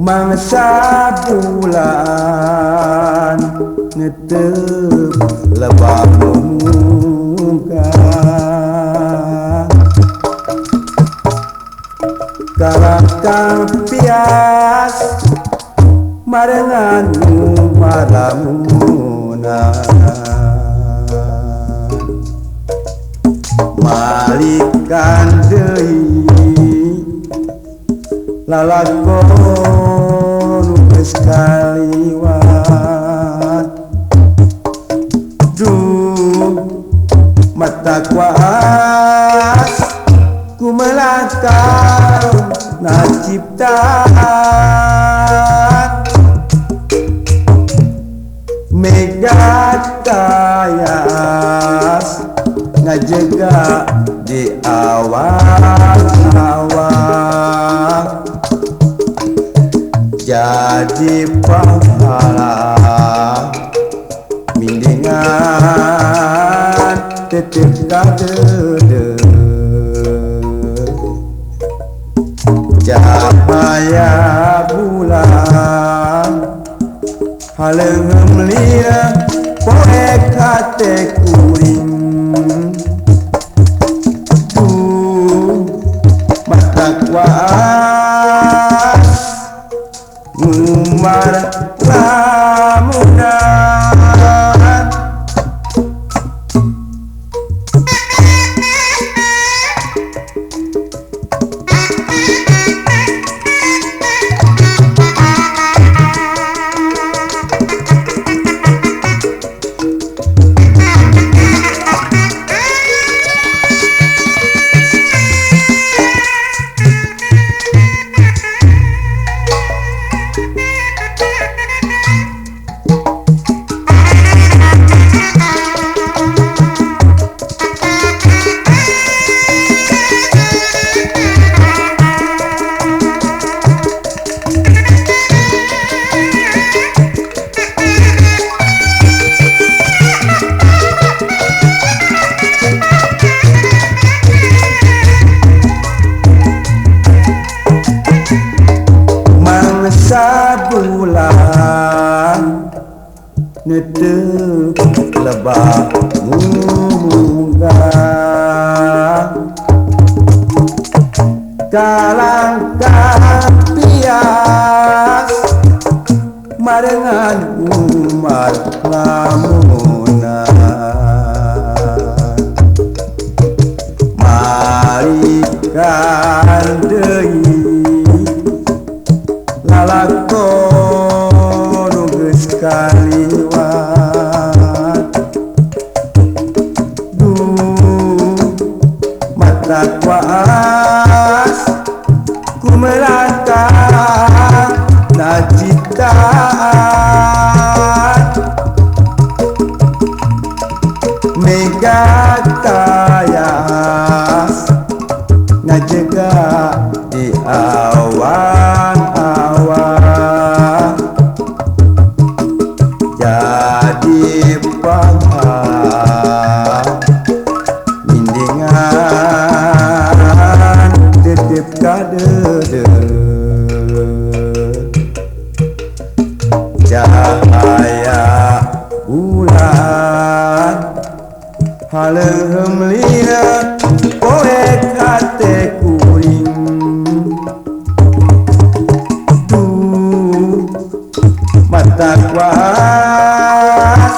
mangsa bulan netep lebah muka kalahkah pias marengan malamuna malikan deui lalakon geus kaliwat duh mata kuas ku melangkah ciptaan megatayas ngajega di awal-awal jadi pahala mindingan tetep kadede cahaya bulan haleungem lieu poek hate kuring tuh mata kuas ngumar lamunan bulan netep lebah munggah kalangkah pias marengan umat lamunan marikan deui lalakon geus kaliwat duh mata kuas ku melangkah na ciptaan megatayas ngajega di awan-awan jadi pahala mindingan tetep kadede cahaya bulan haleungem lieu poek hate kuring duh mata kuas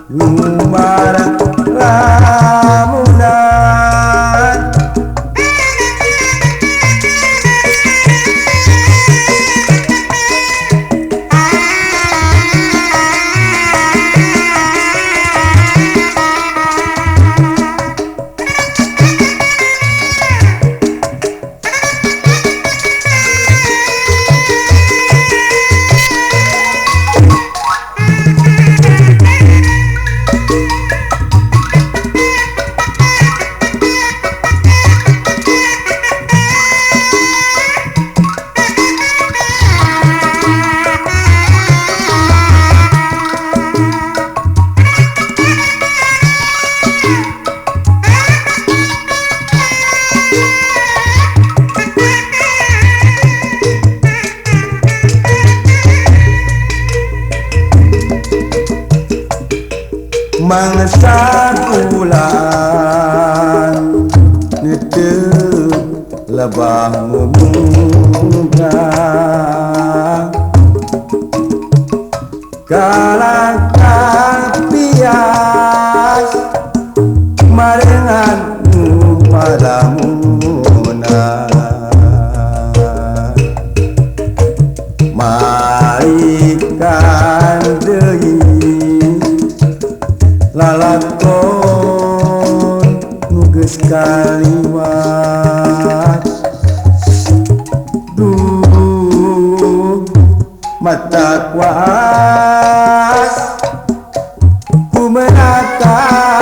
ngumbar lamunan mangsa bulan nete lebah mumunga kalangkang pias marengan palamuna marikan deui lalakon nuges kaliwat duh mata kuas ku menatap